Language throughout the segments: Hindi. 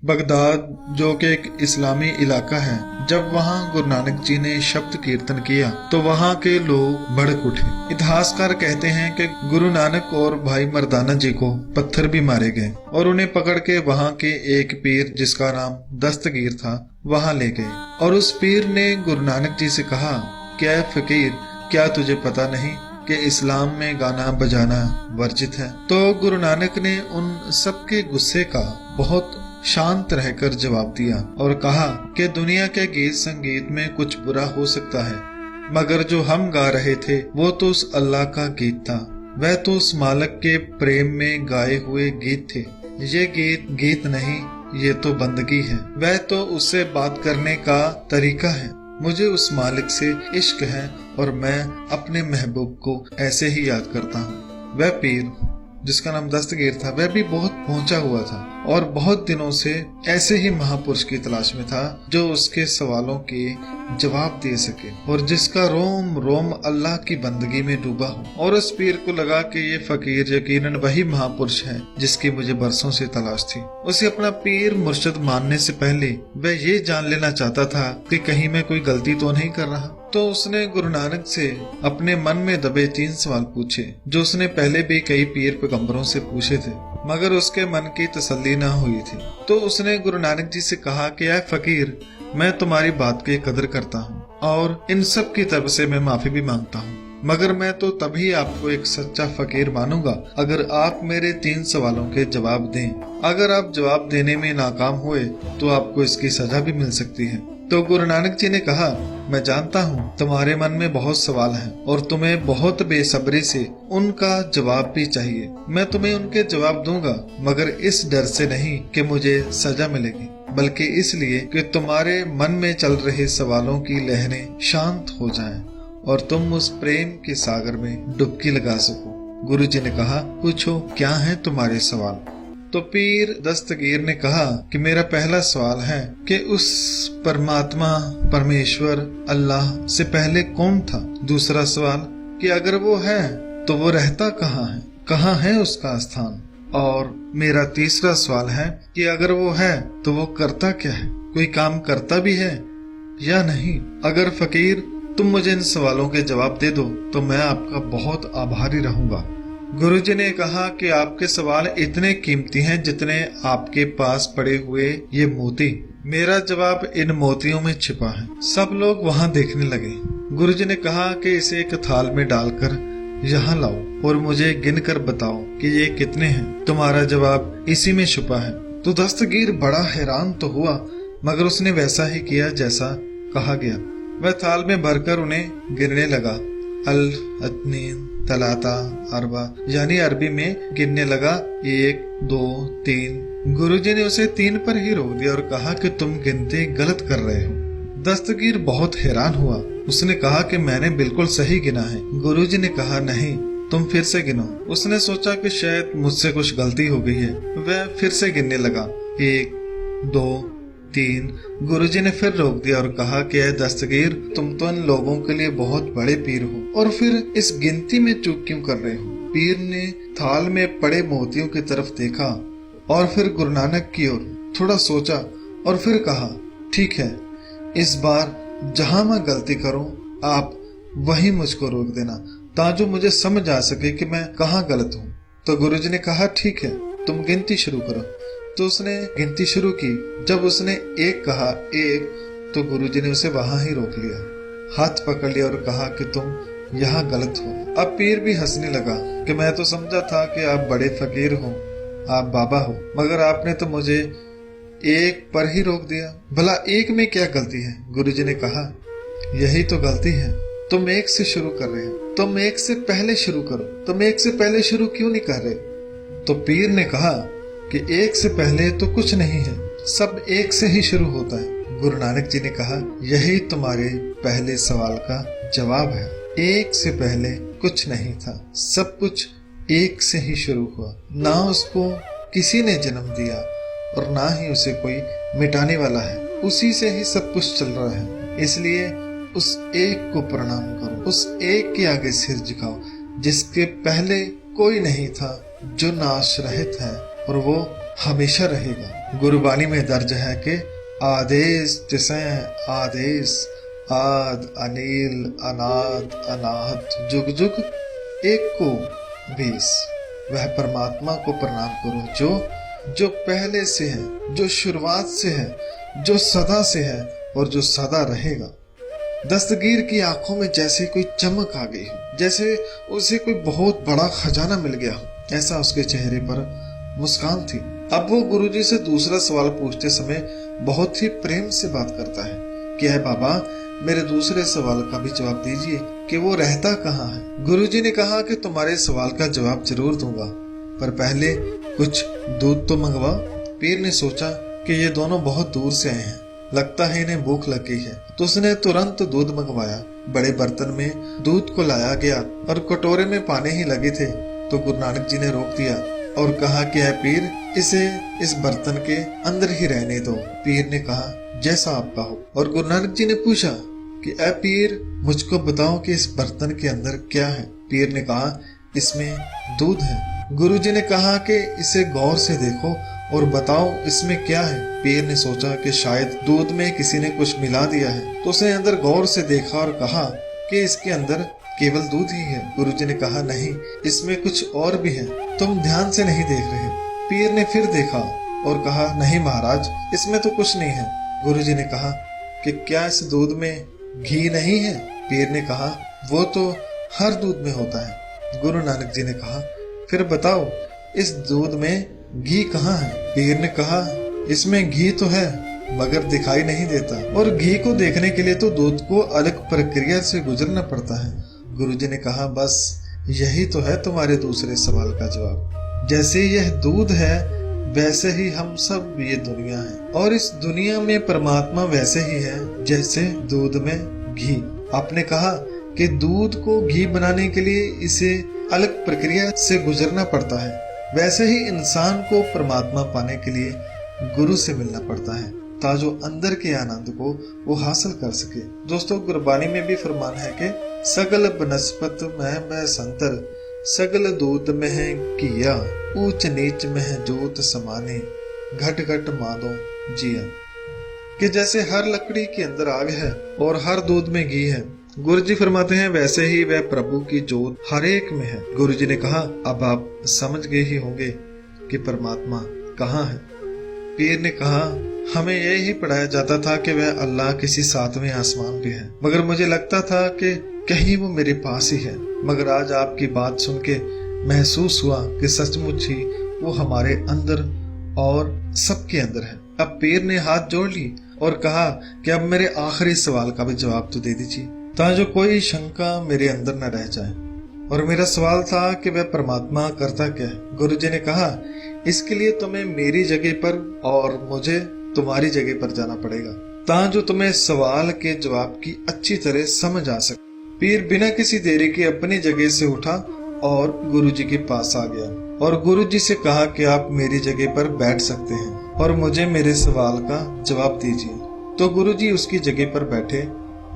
बगदाद, जो कि एक इस्लामी इलाका है, जब वहाँ गुरु नानक जी ने शब्द कीर्तन किया तो वहाँ के लोग भड़क उठे। इतिहासकार कहते हैं कि गुरु नानक और भाई मर्दाना जी को पत्थर भी मारे गए और उन्हें पकड़ के वहाँ के एक पीर, जिसका नाम दस्तगीर था, वहाँ ले गए। और उस पीर ने गुरु नानक जी से कहा, क्या फकीर, क्या तुझे पता नहीं कि इस्लाम में गाना बजाना वर्जित है? तो गुरु नानक ने उन सबके गुस्से का बहुत शांत रहकर जवाब दिया और कहा कि दुनिया के गीत संगीत में कुछ बुरा हो सकता है, मगर जो हम गा रहे थे वो तो उस अल्लाह का गीत था। वह तो उस मालिक के प्रेम में गाए हुए गीत थे। ये गीत गीत नहीं, ये तो बंदगी है। वह तो उससे बात करने का तरीका है। मुझे उस मालिक से इश्क है और मैं अपने महबूब को ऐसे ही याद करता हूँ। वह पीर, जिसका नाम दस्तगीर था, वह भी बहुत पहुंचा हुआ था और बहुत दिनों से ऐसे ही महापुरुष की तलाश में था जो उसके सवालों के जवाब दे सके और जिसका रोम रोम अल्लाह की बंदगी में डूबा हो। और उस पीर को लगा कि ये फकीर यकीनन वही महापुरुष है जिसकी मुझे बरसों से तलाश थी। उसे अपना पीर मुर्शिद मानने से पहले वह ये जान लेना चाहता था कि कहीं मैं कोई गलती तो नहीं कर रहा। तो उसने गुरु नानक से अपने मन में दबे 3 सवाल पूछे, जो उसने पहले भी कई पीर पैगंबरों से पूछे थे, मगर उसके मन की तसल्ली न हुई थी। तो उसने गुरु नानक जी से कहा कि ऐ फकीर, मैं तुम्हारी बात की कदर करता हूँ और इन सब की तरफ से मैं माफी भी मांगता हूँ, मगर मैं तो तभी आपको एक सच्चा फकीर मानूंगा अगर आप मेरे 3 सवालों के जवाब दें। अगर आप जवाब देने में नाकाम हुए तो आपको इसकी सजा भी मिल सकती है। तो गुरु नानक जी ने कहा, मैं जानता हूँ तुम्हारे मन में बहुत सवाल हैं और तुम्हें बहुत बेसब्री से उनका जवाब भी चाहिए। मैं तुम्हें उनके जवाब दूंगा, मगर इस डर से नहीं कि मुझे सजा मिलेगी, बल्कि इसलिए कि तुम्हारे मन में चल रहे सवालों की लहरें शांत हो जाएं और तुम उस प्रेम के सागर में डुबकी लगा सको। गुरु जी ने कहा, पूछो क्या है तुम्हारे सवाल? तो पीर दस्तगीर ने कहा कि मेरा पहला सवाल है कि उस परमात्मा परमेश्वर अल्लाह से पहले कौन था? दूसरा सवाल कि अगर वो है तो वो रहता कहाँ है उसका स्थान? और मेरा तीसरा सवाल है कि अगर वो है तो वो करता क्या है? कोई काम करता भी है या नहीं? अगर फकीर तुम मुझे इन सवालों के जवाब दे दो तो मैं आपका बहुत आभारी रहूंगा। गुरुजी ने कहा कि आपके सवाल इतने कीमती हैं जितने आपके पास पड़े हुए ये मोती। मेरा जवाब इन मोतियों में छिपा है। सब लोग वहाँ देखने लगे। गुरुजी ने कहा कि इसे एक थाल में डालकर यहाँ लाओ और मुझे गिनकर बताओ कि ये कितने हैं। तुम्हारा जवाब इसी में छुपा है। तो दस्तगीर बड़ा हैरान तो हुआ, मगर उसने वैसा ही किया जैसा कहा गया। वह थाल में भरकर उन्हें गिनने लगा। अल अतनीन तलाता अरबा, यानी अरबी में गिनने लगा 1 2 3। गुरुजी ने उसे 3 पर ही रोक दिया और कहा कि तुम गिनती गलत कर रहे हो। दस्तगीर बहुत हैरान हुआ। उसने कहा कि मैंने बिल्कुल सही गिना है। गुरुजी ने कहा, नहीं, तुम फिर से गिनो। उसने सोचा कि शायद मुझसे कुछ गलती हो गई है। वह फिर से गिनने लगा 1 2 3। गुरुजी ने फिर रोक दिया और कहा कि ऐ दस्तगीर, तुम तो इन लोगों के लिए बहुत बड़े पीर हो और फिर इस गिनती में चूक क्यों कर रहे हो? पीर ने थाल में पड़े मोतियों की तरफ देखा और फिर गुरु नानक की ओर थोड़ा सोचा और फिर कहा, ठीक है, इस बार जहां मैं गलती करूं आप वहीं मुझको रोक देना, ताकि मुझे समझ आ सके कि मैं कहाँ गलत हूँ। तो गुरुजी ने कहा, ठीक है, तुम गिनती शुरू करो। तो उसने गिनती शुरू की। जब उसने 1 कहा 1, तो गुरुजी ने उसे वहां ही रोक लिया, हाथ पकड़ लिया और कहा कि तुम यहाँ गलत हो। अब पीर भी हंसने लगा कि मैं तो समझा था कि आप बड़े फकीर हो, आप बाबा हो, मगर आपने तो मुझे 1 पर ही रोक दिया। भला 1 में क्या गलती है? गुरुजी ने कहा, यही तो गलती है। तुम 1 से शुरू कर रहे हो। तुम 1 से पहले शुरू करो। तुम 1 से पहले शुरू क्यों नहीं कर रहे? तो पीर ने कहा कि 1 से पहले तो कुछ नहीं है, सब 1 से ही शुरू होता है। गुरु नानक जी ने कहा, यही तुम्हारे पहले सवाल का जवाब है। 1 से पहले कुछ नहीं था, सब कुछ 1 से ही शुरू हुआ। ना उसको किसी ने जन्म दिया और ना ही उसे कोई मिटाने वाला है। उसी से ही सब कुछ चल रहा है। इसलिए उस 1 को प्रणाम करो, उस 1 के आगे सिर झुकाओ जिसके पहले कोई नहीं था, जो नाश रहित है और वो हमेशा रहेगा। गुरबाणी में दर्ज है कि आदेश तिसैं आदेश, आद अनिल अनाद अनाहत, जुग जुग एक को बीस। वह परमात्मा को प्रणाम करो जो पहले से है, जो शुरुआत से है, जो सदा से है और जो सदा रहेगा। दस्तगीर की आंखों में जैसे कोई चमक आ गई हो, जैसे उसे कोई बहुत बड़ा खजाना मिल गया हो, ऐसा उसके चेहरे पर मुस्कान थी। अब वो गुरुजी से दूसरा सवाल पूछते समय बहुत ही प्रेम से बात करता है कि है बाबा, मेरे दूसरे सवाल का भी जवाब दीजिए कि वो रहता कहाँ है। गुरुजी ने कहा कि तुम्हारे सवाल का जवाब जरूर दूंगा, पर पहले कुछ दूध तो मंगवा। पीर ने सोचा कि ये दोनों बहुत दूर से आए हैं, लगता है इन्हें भूख लग गई है, तो उसने तुरंत दूध मंगवाया। बड़े बर्तन में दूध को लाया गया और कटोरे में पाने ही लगे थे तो गुरु नानक जी ने रोक दिया और कहा कि है पीर, इसे इस बर्तन के अंदर ही रहने दो। पीर ने कहा जैसा आपका हो। और गुरु नानक जी ने पूछा कि ए पीर, मुझको बताओ कि इस बर्तन के अंदर क्या है। पीर ने कहा इसमें दूध है। गुरु जी ने कहा कि इसे गौर से देखो और बताओ इसमें क्या है। पीर ने सोचा कि शायद दूध में किसी ने कुछ मिला दिया है, तो उसने अंदर गौर से देखा और कहा कि इसके अंदर केवल दूध ही है। गुरु जी ने कहा नहीं, इसमें कुछ और भी है, तुम ध्यान से नहीं देख रहे। पीर ने फिर देखा और कहा नहीं महाराज, इसमें तो कुछ नहीं है। गुरु जी ने कहा कि क्या इस दूध में घी नहीं है। पीर ने कहा वो तो हर दूध में होता है। गुरु नानक जी ने कहा फिर बताओ इस दूध में घी कहाँ है। पीर ने कहा इसमें घी तो है मगर दिखाई नहीं देता, और घी को देखने के लिए तो दूध को अलग प्रक्रिया से गुजरना पड़ता है। गुरुजी ने कहा बस यही तो है तुम्हारे दूसरे सवाल का जवाब। जैसे यह दूध है वैसे ही हम सब ये दुनिया है, और इस दुनिया में परमात्मा वैसे ही है जैसे दूध में घी। आपने कहा कि दूध को घी बनाने के लिए इसे अलग प्रक्रिया से गुजरना पड़ता है, वैसे ही इंसान को परमात्मा पाने के लिए गुरु से मिलना पड़ता है ताजो अंदर के आनंद को वो हासिल कर सके। दोस्तों, गुरबानी में भी फरमान है कि सगल बनस्पत में संतर, सगल दूत में है किया, ऊंच नीच में है जोत समाने, घट घट मादो जिया। कि जैसे हर लकड़ी के अंदर आग है और हर दूध में घी है, गुरु जी फरमाते हैं वैसे ही वह प्रभु की जोत हर एक में है। गुरु जी ने कहा अब आप समझ गए ही होंगे कि परमात्मा कहाँ है। पीर ने कहा हमें यही पढ़ाया जाता था कि वह अल्लाह किसी सातवें आसमान पे है, मगर मुझे लगता था कि कहीं वो मेरे पास ही है। मगर आज आपकी बात सुन के महसूस हुआ कि सचमुच ही वो हमारे अंदर और सबके अंदर है। अब पीर ने हाथ जोड़ ली और कहा कि अब मेरे आखिरी सवाल का भी जवाब तो दे दीजिए, ताकि कोई शंका मेरे अंदर न रह जाए। और मेरा सवाल था कि वह परमात्मा करता क्या है। गुरु जी ने कहा इसके लिए तुम्हें मेरी जगह पर और मुझे तुम्हारी जगह पर जाना पड़ेगा, ताकि तुम्हें सवाल के जवाब की अच्छी तरह समझ आ सके। पीर बिना किसी देरी के अपनी जगह से उठा और गुरुजी के पास आ गया और गुरुजी से कहा कि आप मेरी जगह पर बैठ सकते हैं और मुझे मेरे सवाल का जवाब दीजिए। तो गुरुजी उसकी जगह पर बैठे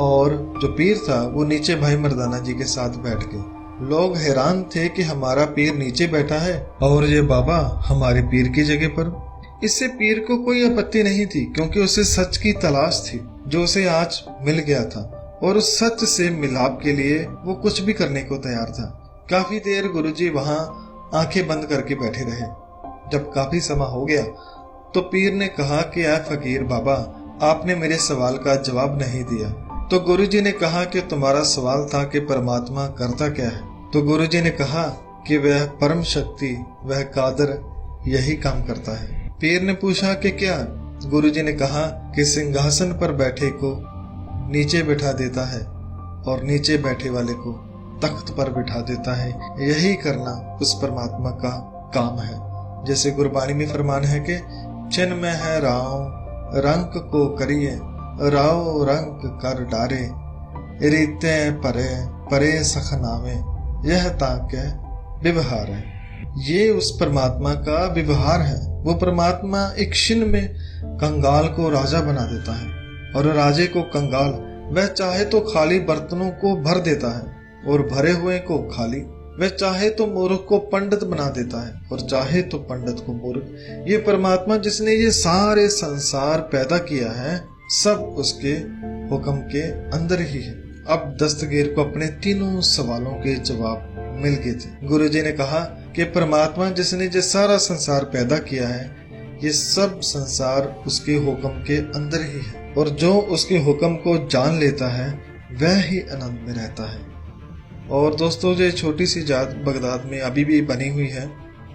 और जो पीर था वो नीचे भाई मर्दाना जी के साथ बैठ गए। लोग हैरान थे कि हमारा पीर नीचे बैठा है और ये बाबा हमारे पीर की जगह पर। इससे पीर को कोई आपत्ति नहीं थी, क्योंकि उसे सच की तलाश थी जो उसे आज मिल गया था, और उस सच से मिलाप के लिए वो कुछ भी करने को तैयार था। काफी देर गुरुजी वहां आंखें बंद करके बैठे रहे। जब काफी समय हो गया तो पीर ने कहा कि आ फकीर बाबा, आपने मेरे सवाल का जवाब नहीं दिया। तो गुरुजी ने कहा कि तुम्हारा सवाल था कि परमात्मा करता क्या है। तो गुरुजी ने कहा कि वह परम शक्ति, वह कादर यही काम करता है। पीर ने पूछा कि क्या। गुरुजी ने कहा कि सिंहासन पर बैठे को नीचे बैठा देता है और नीचे बैठे वाले को तख्त पर बिठा देता है। यही करना उस परमात्मा का काम है। जैसे गुरबानी में फरमान है कि चिन्ह में है राव, रंग को करिए, राव रंग कर डारे, रीते परे परे सखनावे, यह ताके व्यवहार है। ये उस परमात्मा का व्यवहार है। वो परमात्मा एक क्षण में कंगाल को राजा बना देता है और राजे को कंगाल। वह चाहे तो खाली बर्तनों को भर देता है और भरे हुए को खाली। वह चाहे तो मूर्ख को पंडित बना देता है और चाहे तो पंडित को मूर्ख। ये परमात्मा जिसने ये सारे संसार पैदा किया है सब उसके हुक्म के अंदर ही है। अब दस्तगीर को अपने तीनों सवालों के जवाब मिल गए थे। गुरुजी ने कहा कि परमात्मा जिसने ये सारा संसार पैदा किया है ये सब संसार उसके हुक्म के अंदर ही है और जो उसके हुक्म को जान लेता है वह ही आनंद में रहता है। और दोस्तों ये छोटी सी जात बगदाद में अभी भी बनी हुई है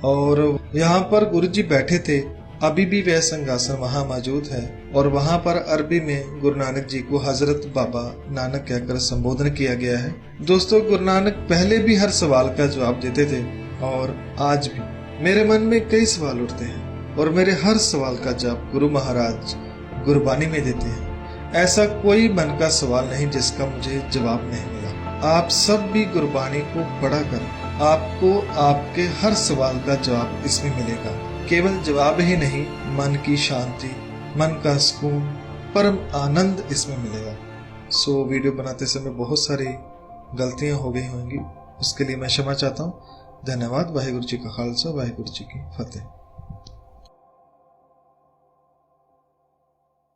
और यहाँ पर गुरुजी बैठे थे। अभी भी वह सिंहासन वहाँ मौजूद है और वहाँ पर अरबी में गुरु नानक जी को हजरत बाबा नानक कहकर संबोधन किया गया है। दोस्तों गुरु नानक पहले भी हर सवाल का जवाब देते थे और आज भी मेरे मन में कई सवाल उठते हैं और मेरे हर सवाल का जवाब गुरु महाराज गुरबानी में देते हैं। ऐसा कोई मन का सवाल नहीं जिसका मुझे जवाब नहीं मिला। आप सब भी गुरबानी को पढ़ा कर आपको आपके हर सवाल का जवाब इसमें मिलेगा। केवल जवाब ही नहीं, मन की शांति, मन का सुकून, परम आनंद इसमें मिलेगा। वीडियो बनाते समय बहुत सारी गलतियां हो गई होंगी, उसके लिए मैं क्षमा चाहता हूँ। धन्यवाद। वाहिगुरु जी का खालसा, वाहिगुरु जी की फतेह।